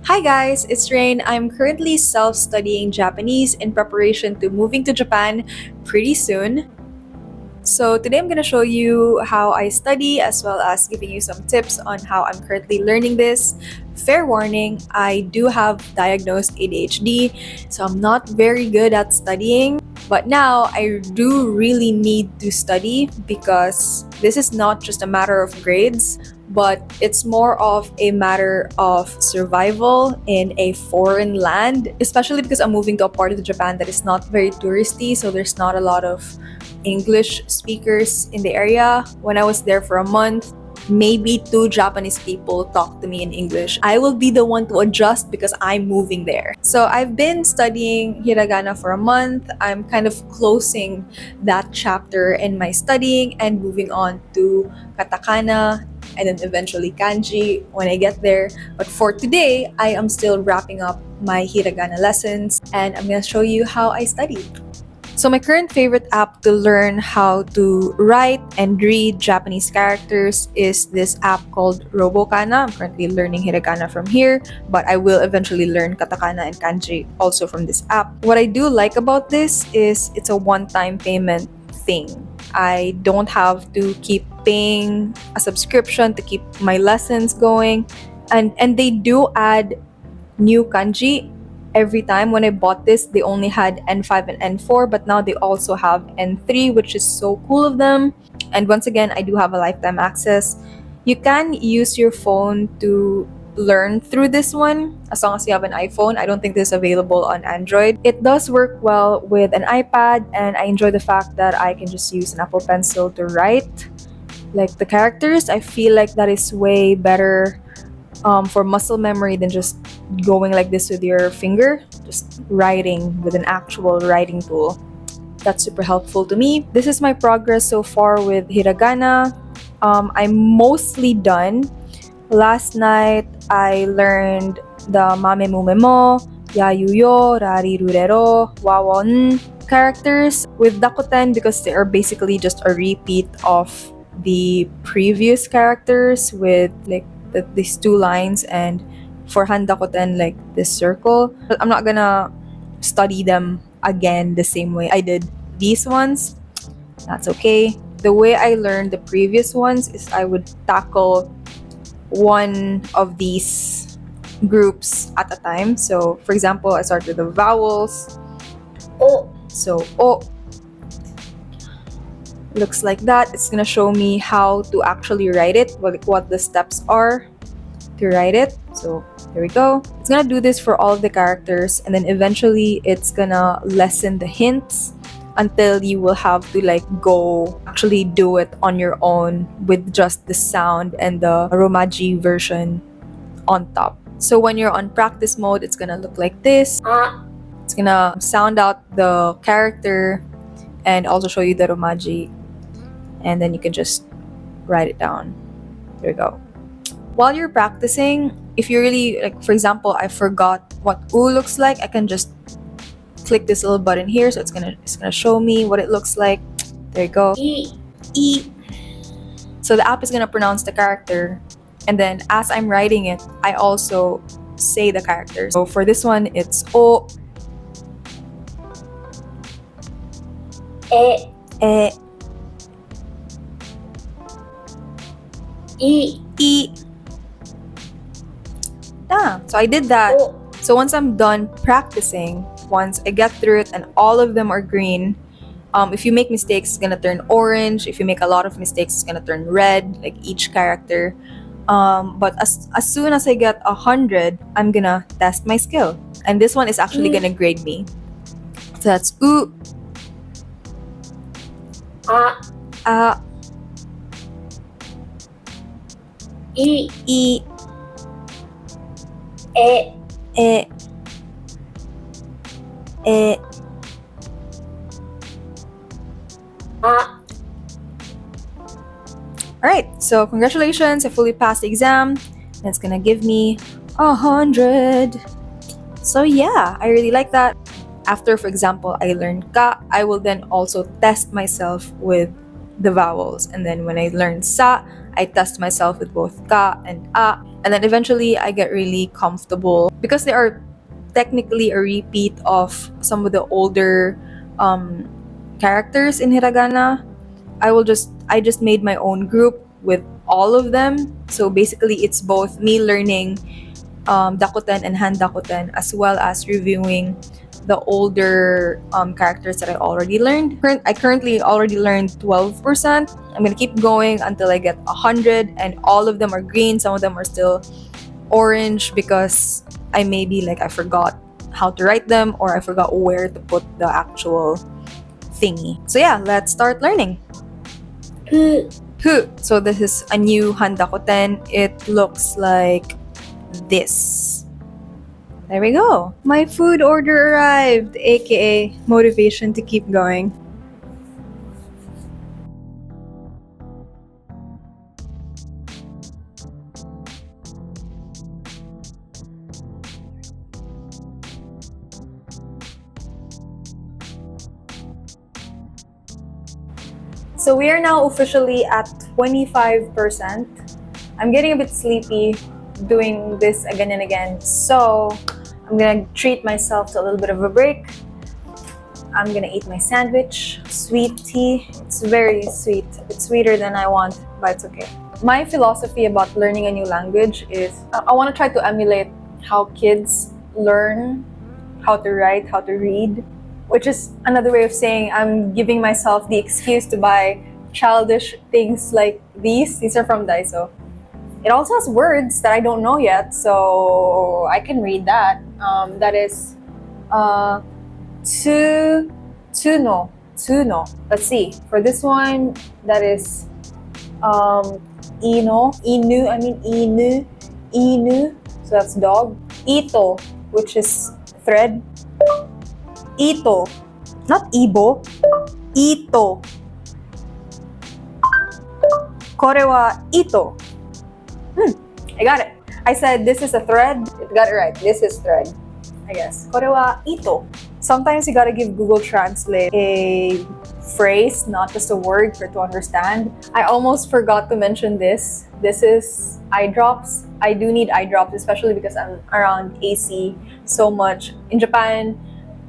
Hi guys, it's Raine. I'm currently self-studying Japanese in preparation to moving to Japan pretty soon. So today I'm going to show you how I study as well as giving you some tips on how I'm currently learning this. Fair warning, I do have diagnosed ADHD, so I'm not very good at studying. But now I do really need to study because this is not just a matter of grades, but it's more of a matter of survival in a foreign land, especially because I'm moving to a part of Japan that is not very touristy, so there's not a lot of English speakers in the area. When I was there for a month, maybe 2 Japanese people talk to me in English. I will be the one to adjust because I'm moving there. So I've been studying Hiragana for a month. I'm kind of closing that chapter in my studying and moving on to katakana and then eventually kanji when I get there. But for today, I am still wrapping up my Hiragana lessons and I'm going to show you how I study. So my current favorite app to learn how to write and read Japanese characters is this app called Robokana. I'm currently learning Hiragana from here, but I will eventually learn katakana and kanji also from this app. What I do like about this is it's a one-time payment thing. I don't have to keep paying a subscription to keep my lessons going. And they do add new kanji every time. When I bought this, they only had N5 and N4, but now they also have N3, which is so cool of them. And once again, I do have a lifetime access. You can use your phone to learn through this one as long as you have an iPhone. I don't think this is available on Android. It does work well with an iPad, and I enjoy the fact that I can just use an Apple Pencil to write like the characters. I feel like that is way better for muscle memory than just going like this with your finger, just writing with an actual writing tool. That's super helpful to me. This is my progress so far with Hiragana. I'm mostly done. Last night, I learned the Mame Mume mo, Yayuyo, Rari Rurero, Wawon characters with Dakuten because they are basically just a repeat of the previous characters with like these two lines, and for Handakuten like this circle. But I'm not gonna study them again the same way I did these ones. That's okay. The way I learned the previous ones is I would tackle one of these groups at a time. So for example, I start with the vowels. O. So O looks like that. It's gonna show me how to actually write it, what the steps are to write it. So here we go. It's gonna do this for all of the characters, and then eventually it's gonna lessen the hints until you will have to like go actually do it on your own with just the sound and the Romaji version on top. So when you're on practice mode, it's gonna look like this. It's gonna sound out the character and also show you the Romaji, and then you can just write it down. There we go. While you're practicing, if you really, like for example, I forgot what U looks like, I can just click this little button here, so it's gonna show me what it looks like. There you go. E. So the app is gonna pronounce the character, and then as I'm writing it, I also say the character. So for this one, it's O. E. E. So I did that. So once I'm done practicing, once I get through it and all of them are green, if you make mistakes, it's gonna turn orange. If you make a lot of mistakes, it's gonna turn red, like each character. But as soon as I get 100, I'm gonna test my skill. And this one is actually gonna grade me. So that's U. A. E. E. E. E. E. Alright, so congratulations, I fully passed the exam. And it's gonna give me 100. So yeah, I really like that. After, for example, I learned ka, I will then also test myself with the vowels. And then when I learn sa, I test myself with both ka and a, and then eventually I get really comfortable because they are technically a repeat of some of the older characters in Hiragana. I just made my own group with all of them. So basically, it's both me learning Dakuten and Han Dakuten as well as reviewing the older characters that I already learned. I currently already learned 12%. I'm gonna keep going until I get 100, and all of them are green. Some of them are still orange because I forgot how to write them, or I forgot where to put the actual thingy. So yeah, let's start learning. So this is a new Handakuten. It looks like this. There we go. My food order arrived, aka motivation to keep going. So we are now officially at 25%. I'm getting a bit sleepy doing this again and again, so I'm gonna treat myself to a little bit of a break. I'm gonna eat my sandwich, sweet tea. It's very sweet. It's sweeter than I want, but it's okay. My philosophy about learning a new language is I want to try to emulate how kids learn how to write, how to read, which is another way of saying I'm giving myself the excuse to buy childish things like these. These are from Daiso. It also has words that I don't know yet, so I can read that. That is Tsuno. Let's see. For this one, that is inu. So that's dog. Ito, which is thread. Ito, not ibo. Ito. Kore wa ito. I got it. I said this is a thread. It got it right. This is thread, I guess. Kore wa ito. Sometimes you gotta give Google Translate a phrase, not just a word, for it to understand. I almost forgot to mention this. This is eye drops. I do need eye drops, especially because I'm around AC so much. In Japan,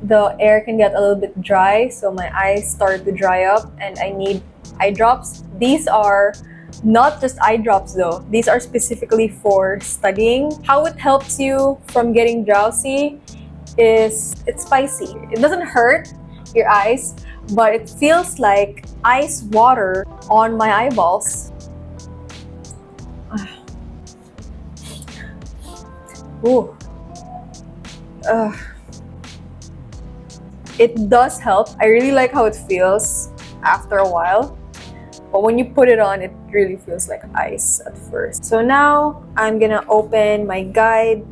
the air can get a little bit dry, so my eyes start to dry up and I need eye drops. These are not just eye drops though. These are specifically for studying. How it helps you from getting drowsy is it's spicy. It doesn't hurt your eyes, but it feels like ice water on my eyeballs. Ooh. It does help. I really like how it feels after a while. But when you put it on, it really feels like ice at first. So now I'm gonna open my guide,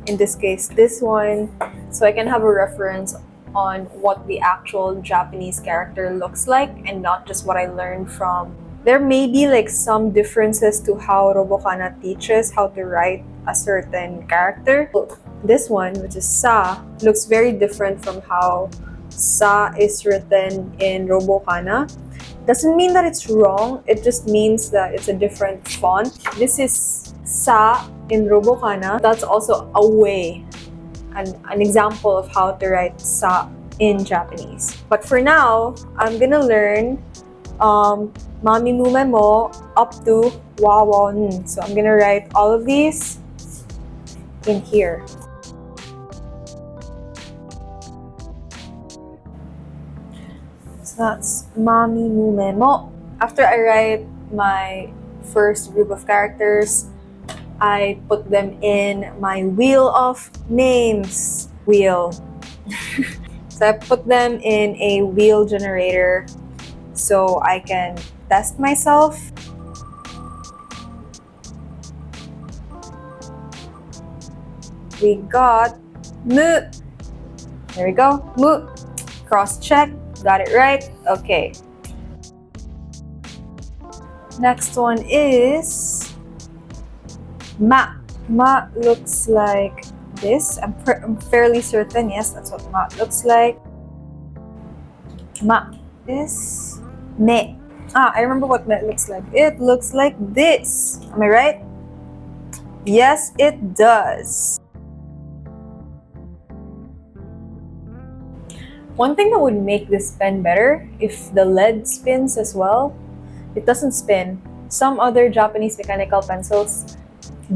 in this case this one, so I can have a reference on what the actual Japanese character looks like and not just what I learned from. There may be like some differences to how Robokana teaches how to write a certain character. This one, which is Sa, looks very different from how Sa is written in Robokana. Doesn't mean that it's wrong, it just means that it's a different font. This is Sa in Robokana. That's also a way, an example of how to write Sa in Japanese. But for now, I'm gonna learn Mami Mume mo up to Wawon. So I'm gonna write all of these in here. So that's Mami Mume mo. After I write my first group of characters, I put them in my wheel of names wheel. So I put them in a wheel generator so I can test myself. We got mu. There we go. Mu. Cross check. Got it right. Okay. Next one is Ma. Ma looks like this. I'm fairly certain. Yes, that's what Ma looks like. Ma is me. I remember what that looks like. It looks like this. Am I right? Yes, it does. One thing that would make this pen better, if the lead spins as well, it doesn't spin. Some other Japanese mechanical pencils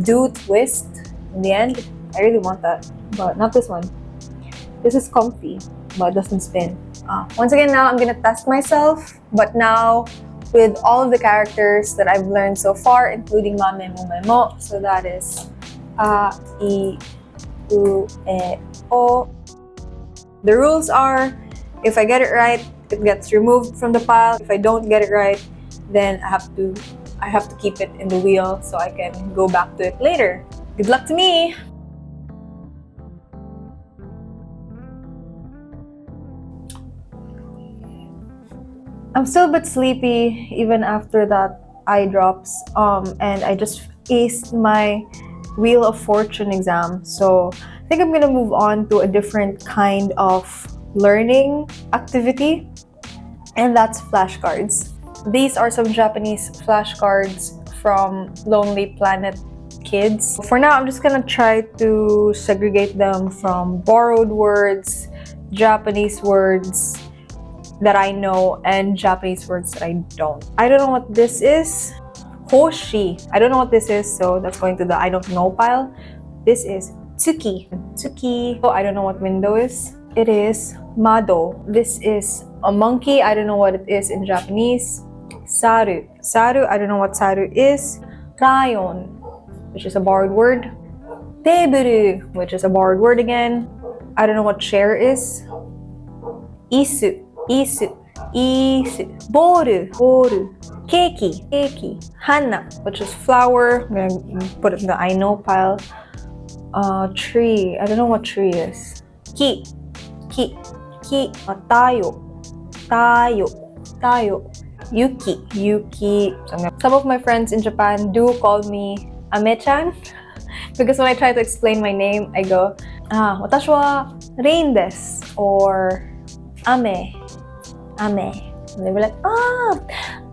do twist in the end. I really want that, but not this one. This is comfy, but doesn't spin. Once again, now I'm gonna test myself, but now with all of the characters that I've learned so far, including mame, mo, me, mo. So that is a, I, u, e, o. The rules are, if I get it right, it gets removed from the pile. If I don't get it right, then I have to keep it in the wheel so I can go back to it later. Good luck to me! I'm still a bit sleepy even after that eye drops, and I just aced my Wheel of Fortune exam. So I think I'm gonna move on to a different kind of learning activity, and that's flashcards. These are some Japanese flashcards from Lonely Planet Kids. For now, I'm just gonna try to segregate them from borrowed words, Japanese words that I know, and Japanese words that I don't. I don't know what this is. Hoshi. I don't know what this is, so that's going to the I don't know pile. This is tsuki. Tsuki. Oh, I don't know what window is. It is mado. This is a monkey. I don't know what it is in Japanese. Saru. Saru. I don't know what saru is. Rayon, which is a borrowed word. Teburu, which is a borrowed word again. I don't know what chair is. Isu. Isu. Isu. Boru. Boru. Keiki. Keiki. Hana, which is flower. I'm gonna put it in the I know pile. Tree. I don't know what tree is. Ki. Ki. Ki. Tayo. Tayo. Tayo. Yuki. Yuki. Some of my friends in Japan do call me Ame-chan because when I try to explain my name, I go, watashi wa Raine desu, or Ame. Ame. And they were like,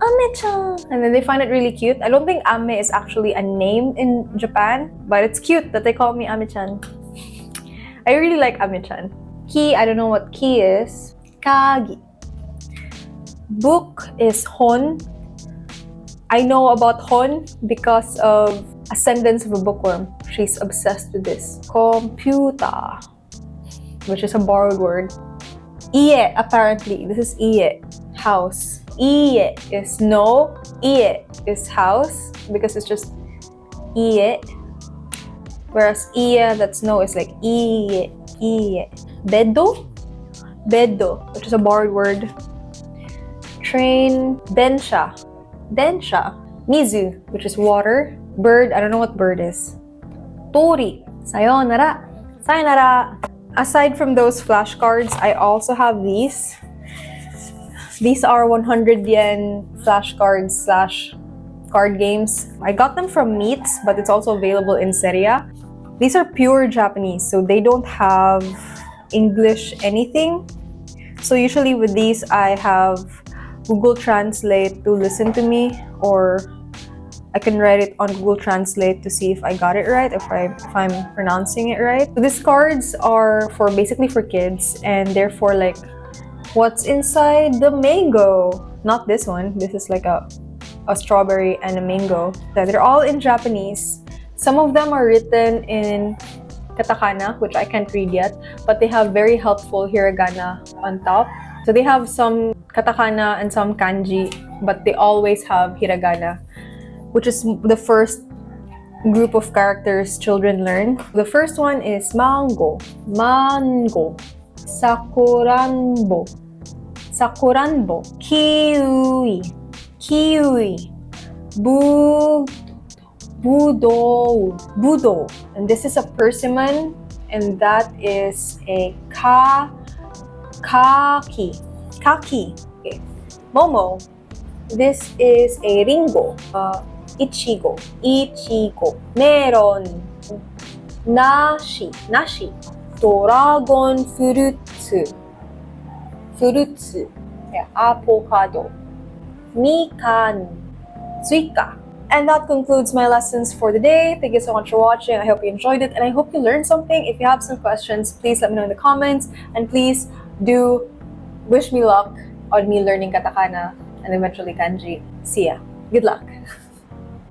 Ame-chan. And then they find it really cute. I don't think Ame is actually a name in Japan, but it's cute that they call me Ame-chan. I really like Ame-chan. Ki, I don't know what ki is. Kagi. Book is hon. I know about hon because of Ascendance of a Bookworm. She's obsessed with this. Computer, which is a borrowed word. Ie, apparently. This is ie, house. Ie is no. Ie is house because it's just ie. Whereas ie, that's no, is like ie, ie. Beddo? Beddo, which is a borrowed word. Train, densha. Densha. Mizu, which is water. Bird, I don't know what bird is. Tori, sayonara. Sayonara. Aside from those flashcards, I also have these. These are 100 yen flashcards / card games. I got them from Meets, but it's also available in Seria. These are pure Japanese, so they don't have English anything. So usually with these, I have Google Translate to listen to me, or I can write it on Google Translate to see if I got it right, if I'm pronouncing it right. So these cards are basically for kids, and therefore like what's inside the mango. Not this one. This is like a strawberry and a mango. They're all in Japanese. Some of them are written in katakana, which I can't read yet, but they have very helpful hiragana on top. So they have some katakana and some kanji, but they always have hiragana, which is the first group of characters children learn. The first one is mango, mango, sakuranbo, sakuranbo, kiwi, kiwi, budo, budo. And this is a persimmon, and that is a kaki, kaki. Okay. Momo. This is a ringo. Ichigo, ichigo. Melon. Nashi, nashi. Dragon fruits, fruits. Yeah, avocado. Mikan. Suika. And that concludes my lessons for the day. Thank you so much for watching. I hope you enjoyed it and I hope you learned something. If you have some questions, please let me know in the comments. And please do wish me luck on me learning katakana and eventually kanji. See ya. Good luck.